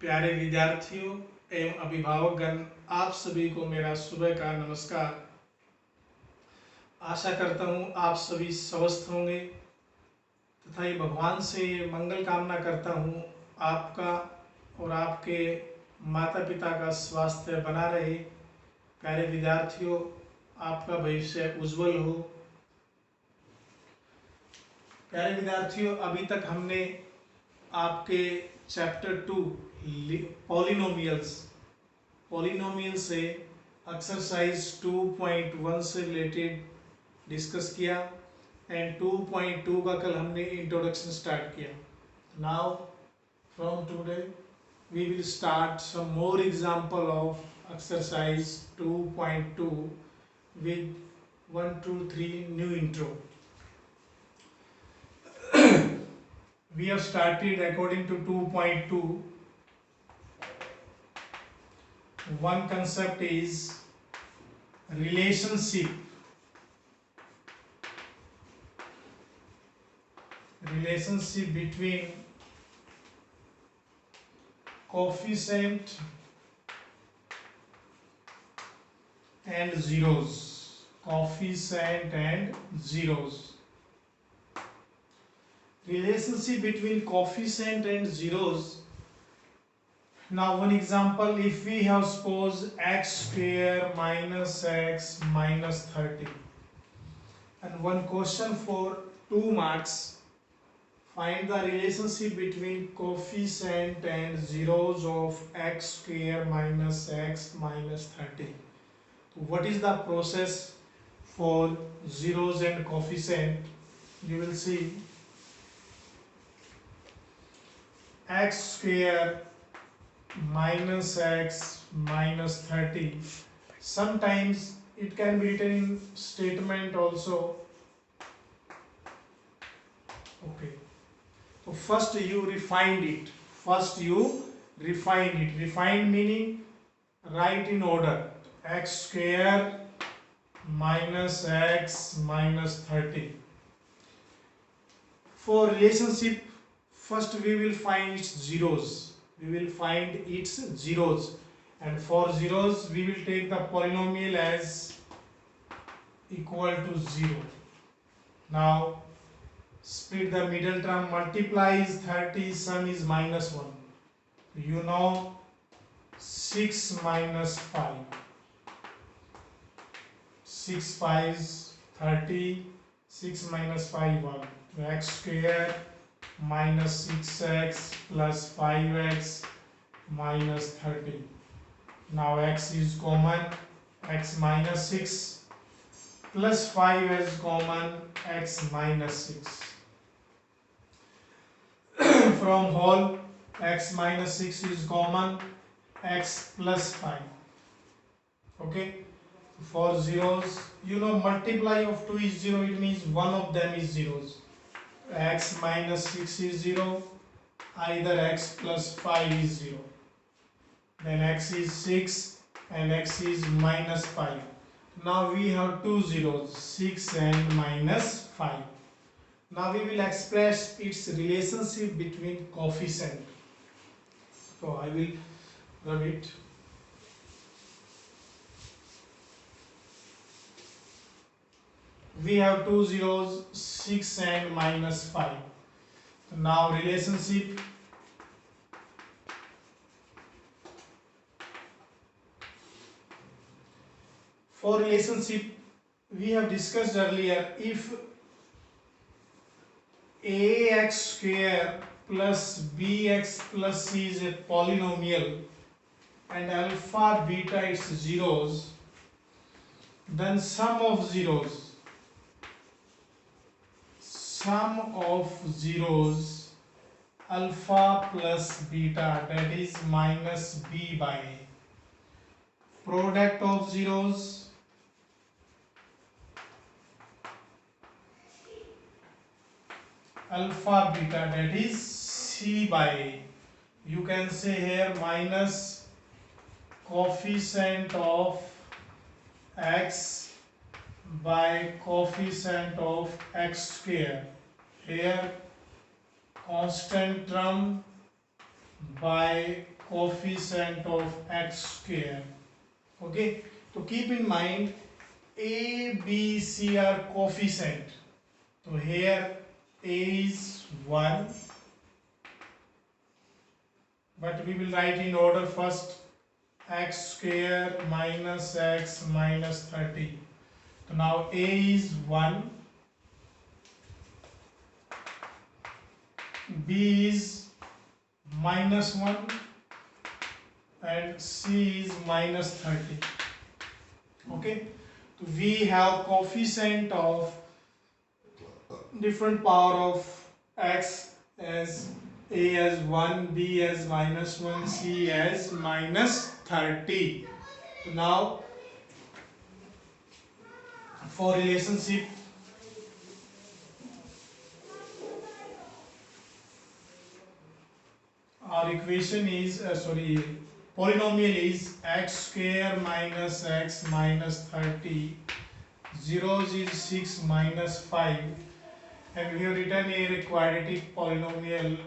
प्यारे विद्यार्थियों एवं अभिभावकगण, आप सभी को मेरा सुबह का नमस्कार। आशा करता हूँ आप सभी स्वस्थ होंगे तथा ये भगवान से मंगल कामना करता हूँ आपका और आपके माता पिता का स्वास्थ्य बना रहे। प्यारे विद्यार्थियों, आपका भविष्य उज्जवल हो। प्यारे विद्यार्थियों, अभी तक हमने आपके चैप्टर 2 पॉलिनोमियल्स पॉलिनोमियल से एक्सरसाइज 2.1 से रिलेटेड डिस्कस किया एंड 2.2 का कल हमने इंट्रोडक्शन स्टार्ट किया। Now from today we will start some more example of exercise 2.2 with 1 2 3 new intro. We have started according to 2.2. One concept is relationship between coefficient and zeros. Relationship between coefficient and zeros. Now one example, if we have suppose x square minus x minus 30 and one question for 2 marks, find the relationship between coefficient and zeros of x square minus x minus 30. So what is the process for zeros and coefficient? You will see x square minus x minus 30. Sometimes it can be written in statement also. Okay. So first you refine it. Refine meaning write in order. X square minus x minus 30. For relationship, first we will find its zeros. And for zeros we will take the polynomial as equal to 0. Now split the middle term, multiplies 30, sum is minus 1. You know 6 minus 5. 6 5s 30, 6 minus 5 1. So x square minus 6x plus 5x minus 30. Now x is common, x minus 6 plus 5 is common, x minus 6. From whole, x minus 6 is common, x plus 5. Okay. For zeros, you know multiply of 2 is 0, it means one of them is zeros. X minus 6 is 0, either x plus 5 is 0. Then x is 6 and x is minus 5. Now we have two zeros, 6 and minus 5. Now we will express its relationship between coefficient. So I will rub it. We have two zeros, 6 and minus 5. So now relationship. For relationship, we have discussed earlier, if ax square plus bx plus c is a polynomial and alpha beta its zeros, then sum of zeros alpha plus beta, that is minus b by a. Product of zeros alpha beta, that is c by a. You can say here minus coefficient of x by coefficient of x square. Here constant term by coefficient of x square. Okay, so keep in mind a, b, c are coefficient. So here a is 1, but we will write in order first. X square minus x minus 30. So now a is 1, b is minus 1, and c is minus 30. Okay, so we have coefficient of different power of x as a as 1, b as minus 1, c as minus 30. So now for relationship, our equation is polynomial is x square minus x minus 30. Zeros is 6 minus 5, and we have written a quadratic polynomial.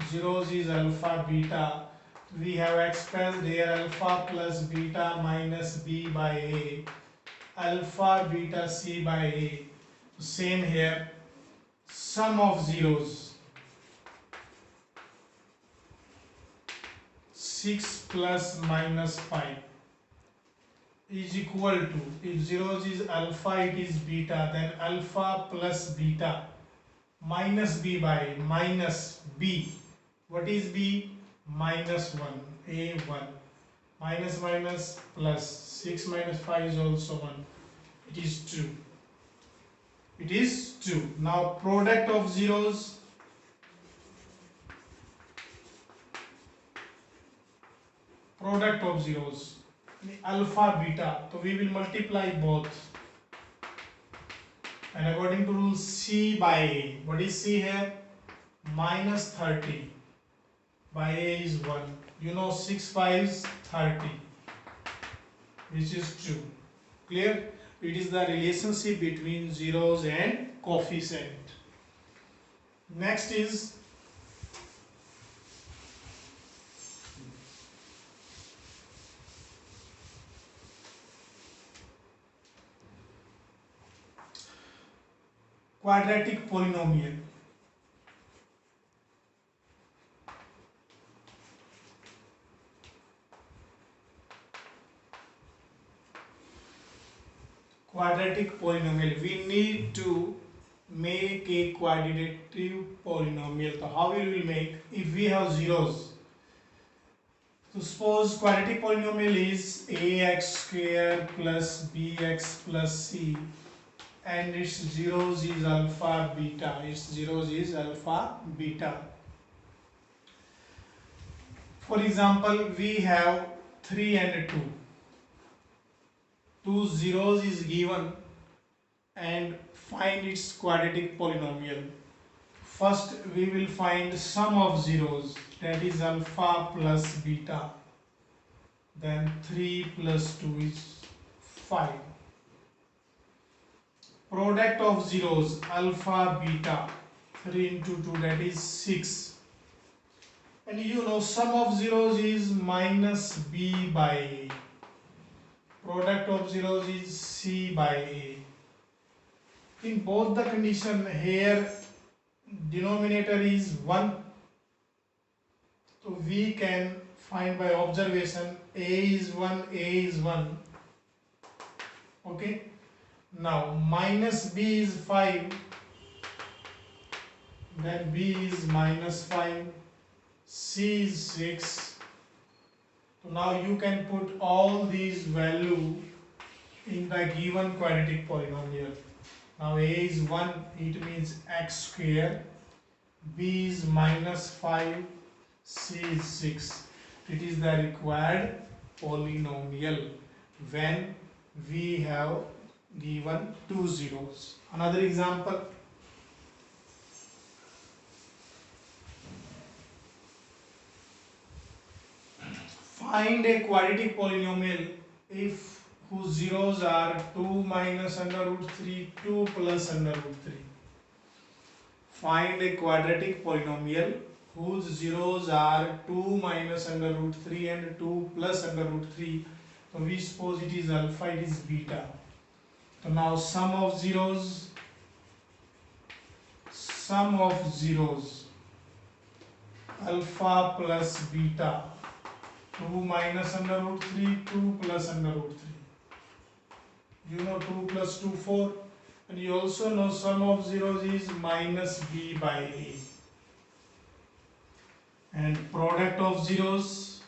Zeros is alpha beta. We have expressed here alpha plus beta minus b by a, alpha beta c by a. Same here, sum of zeros 6 plus minus 5 is equal to, if zeros is alpha it is beta, then alpha plus beta minus b by minus b. What is b? Minus 1, a1, minus minus plus, 6 minus 5 is also 1, it is 2. It is 2. Now product of zeros, alpha beta, so we will multiply both, and according to rule c by a. What is c here? Minus 30 by a is 1. You know 6 5s 30, which is 2. Clear? It is the relationship between zeros and coefficient. Next is quadratic polynomial. Quadratic polynomial. We need to make a quadratic polynomial. So how we will make? If we have zeros, so suppose quadratic polynomial is ax square plus bx plus c, and its zeros is alpha beta. Its zeros is alpha beta. For example, we have 3 and 2. Two zeros is given, and find its quadratic polynomial. First we will find sum of zeros, that is alpha plus beta. Then 3 plus 2 is 5. Product of zeros, alpha beta, 3 into 2, that is 6. And you know sum of zeros is minus b by a. Product of zeros is c by a. In both the condition, here denominator is 1. So we can find by observation a is 1, a is 1. Okay. Now minus b is 5, then b is minus 5, c is 6. So now you can put all these values in the given quadratic polynomial. Now a is 1, it means x square, b is minus 5, c is 6. It is the required polynomial when we have given two zeros. Another example. Find a quadratic polynomial if whose zeros are 2 minus under root 3, 2 plus under root 3. Find a quadratic polynomial whose zeros are 2 minus under root 3 and 2 plus under root 3. So we suppose it is alpha, it is beta. So now sum of zeros, alpha plus beta, 2 minus under root 3, 2 plus under root 3. You know 2 plus 2, 4. And you also know sum of zeros is minus b by a. And product of zeros,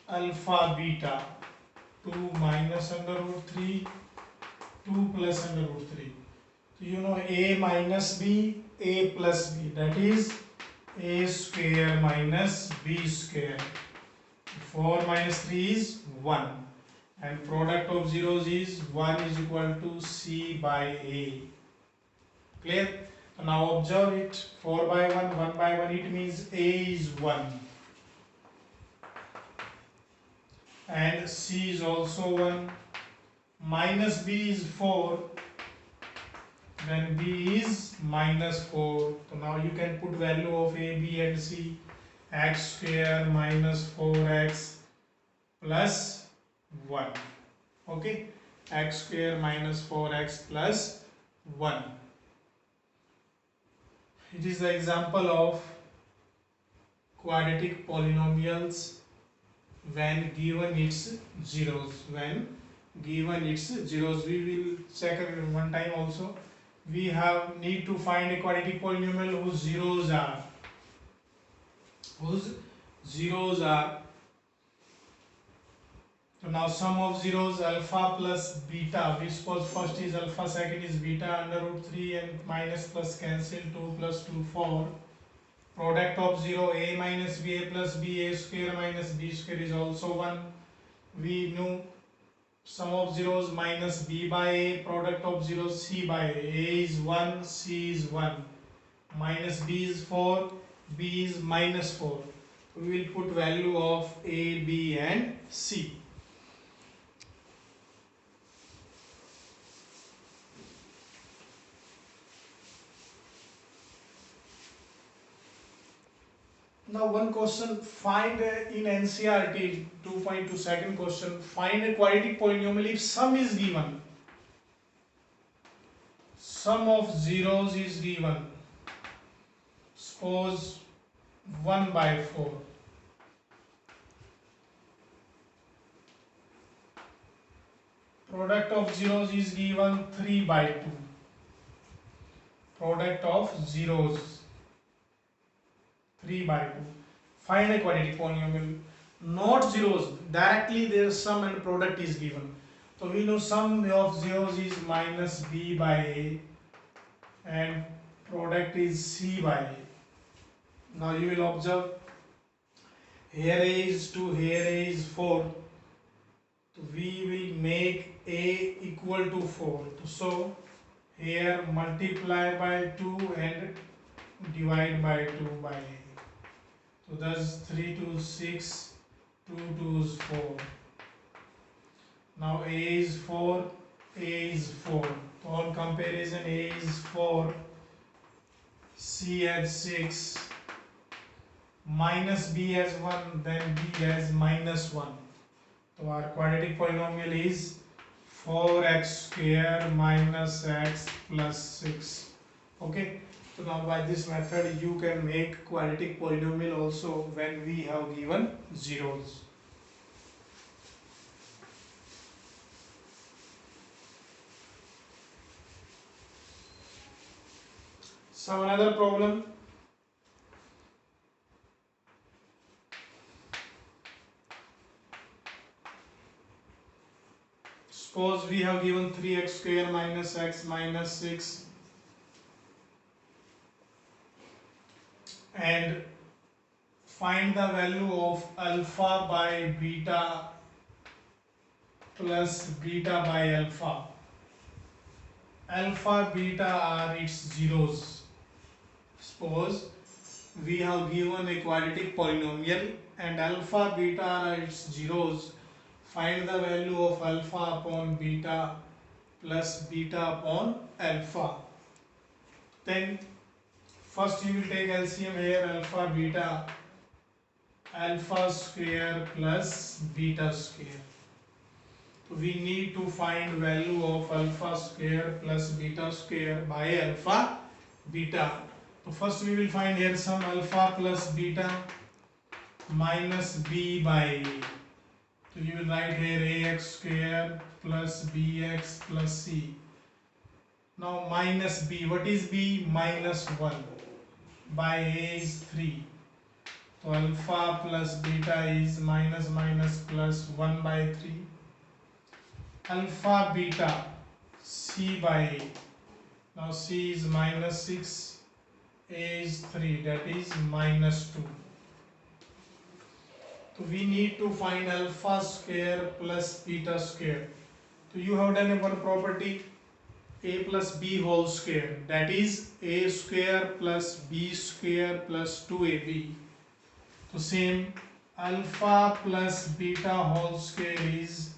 alpha beta, 2 minus under root 3, 2 plus under root 3. So you know a minus b, a plus b, that is a square minus b square. 4 minus 3 is 1. And product of zeros is 1 is equal to c by a. Clear? So now observe it. 4 by 1, 1 by 1, it means a is 1. And c is also 1. Minus b is 4. Then b is minus 4. So now you can put value of a, b and c. X square minus 4x plus 1. Okay, x square minus 4x plus 1. It is the example of quadratic polynomials when given its zeros. When given its zeros, we will check it one time also. We need to find a quadratic polynomial whose zeros are. So now sum of zeros, alpha plus beta. We suppose first is alpha, second is beta, under root 3 and minus plus cancel, 2 plus 2, 4. Product of 0, a minus b, a plus b, a square minus b square is also 1. We know sum of zeros minus b by a, product of zeros c by a. A is 1, c is 1. Minus b is 4, b is minus 4. We will put value of a, b and c. Now one question, find in NCERT 2.2 second question, find a quadratic polynomial if sum is given. Sum of zeros is given. Suppose 1 by 4. Product of zeros is given 3 by 2. Product of zeros 3 by 2. Find a quadratic polynomial. Not zeros, directly their sum and product is given. So we know sum of zeros is minus b by a and product is c by a. Now you will observe here a is 2, here a is 4. So we will make a equal to 4. So here multiply by 2 and divide by 2 by a. So that's 3 to 6, 2 to 4. Now a is 4, a is 4. So on comparison, a is 4, c has 6, minus b has 1, then b has minus 1. So our quadratic polynomial is 4x square minus x plus 6. Okay. So now by this method you can make quadratic polynomial also when we have given zeros. Some another problem. Suppose we have given 3x square minus x minus 6 and find the value of alpha by beta plus beta by alpha. Alpha, beta are its zeros. Suppose we have given a quadratic polynomial and alpha, beta are its zeros. Find the value of alpha upon beta plus beta upon alpha. Then First you will take LCM here, alpha square plus beta square. So we need to find value of alpha square plus beta square by alpha beta. So first we will find here some alpha plus beta minus b by a. So you will write here ax square plus bx plus c. Now minus b, what is b? Minus 1 by a is 3. So alpha plus beta is minus plus 1 by 3. Alpha beta c by a. Now c is minus 6, a is 3, that is minus 2. So we need to find alpha square plus beta square. So you have done one property, a plus b whole square, that is a square plus b square plus 2ab. So same, alpha plus beta whole square is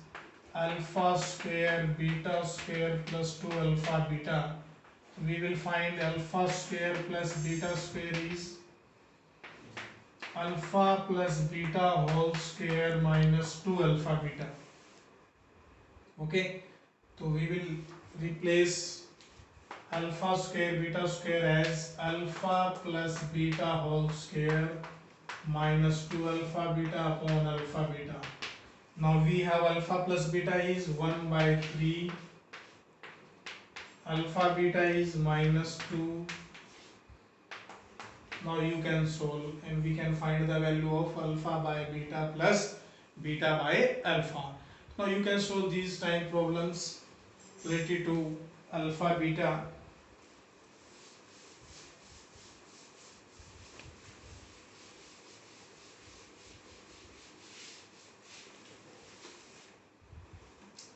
alpha square beta square plus 2 alpha beta. So we will find alpha square plus beta square is alpha plus beta whole square minus 2 alpha beta. Okay, so we will replace alpha square beta square as alpha plus beta whole square minus 2 alpha beta upon alpha beta. Now we have alpha plus beta is 1 by 3, alpha beta is minus 2. Now you can solve and we can find the value of alpha by beta plus beta by alpha. Now you can solve these type problems related to alpha beta.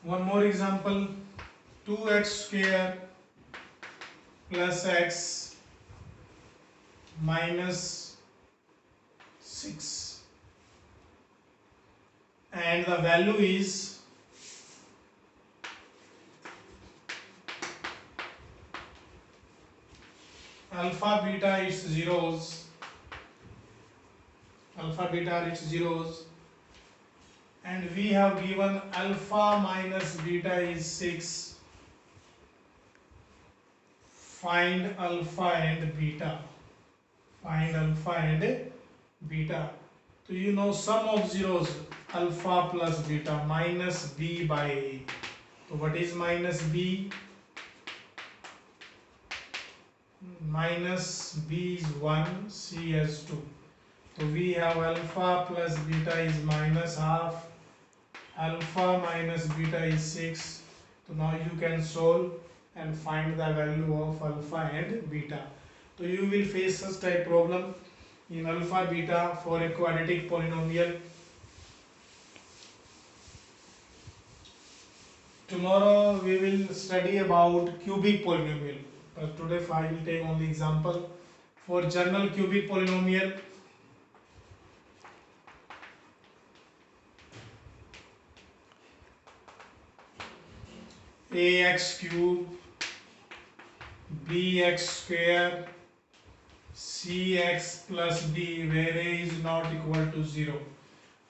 One more example, 2x square plus x minus 6 and the value is alpha beta its zeros, alpha beta its zeros, and we have given alpha minus beta is 6. Find alpha and beta. Find alpha and beta. So you know sum of zeros, alpha plus beta minus b by a. So what is minus b? Minus b is 1, c is 2. So we have alpha plus beta is minus half, alpha minus beta is 6. So now you can solve and find the value of alpha and beta. So you will face such type problem in alpha beta for a quadratic polynomial. Tomorrow we will study about cubic polynomial. But today I will take only example for general cubic polynomial. Ax cube bx square cx plus d where a is not equal to 0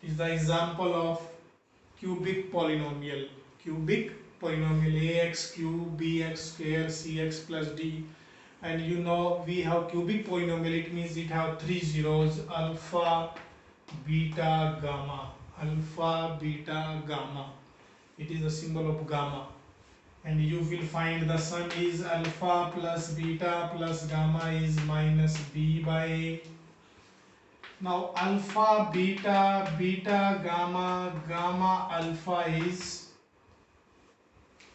is the example of cubic polynomial. Cubic polynomial ax cube bx square cx plus d, and you know we have cubic polynomial, it means it have 3 zeros, alpha beta gamma, alpha beta gamma, it is the symbol of gamma. And you will find the sum is alpha plus beta plus gamma is minus b by a. Now alpha beta beta gamma gamma alpha is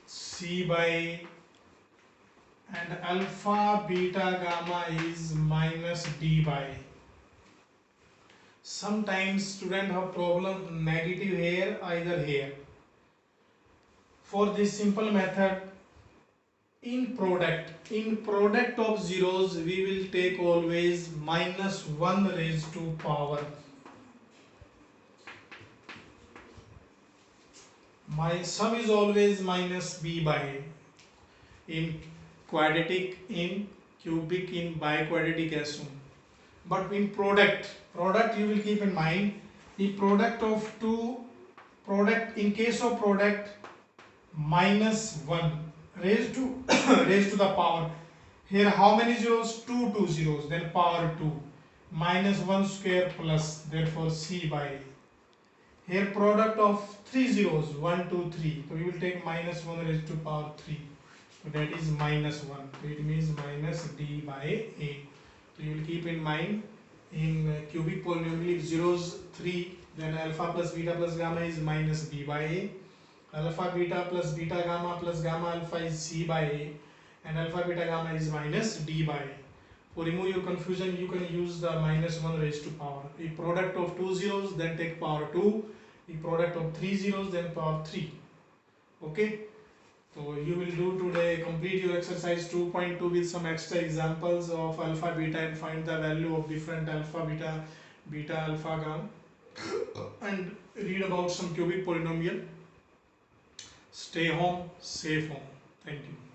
c by a, and alpha beta gamma is minus d by a. Sometimes student have problem negative here, either here. For this simple method, in product of zeros we will take always minus 1 raised to power. My sum is always minus b by a. In quadratic, in cubic in biquadratic as soon. But in product you will keep in mind the product of two product, in case of product, minus 1 raised to raised to the power, here how many zeros, two zeros, then power 2 minus 1 square plus, therefore c by a. Here product of three zeros, 1 2 3, so we will take minus 1 raised to power 3, so that is minus 1, so it means minus d by a. So you will keep in mind in cubic polynomial, if zeros 3, then alpha plus beta plus gamma is minus b by a, alpha beta plus beta gamma plus gamma alpha is c by a, and alpha beta gamma is minus d by a. For remove your confusion, you can use the minus 1 raised to power. If product of two zeros, then take power 2. If product of three zeros, then power 3. Okay. So you will do today, complete your exercise 2.2 with some extra examples of alpha beta and find the value of different alpha beta, beta alpha gamma, and read about some cubic polynomial. Stay home, safe home. Thank you.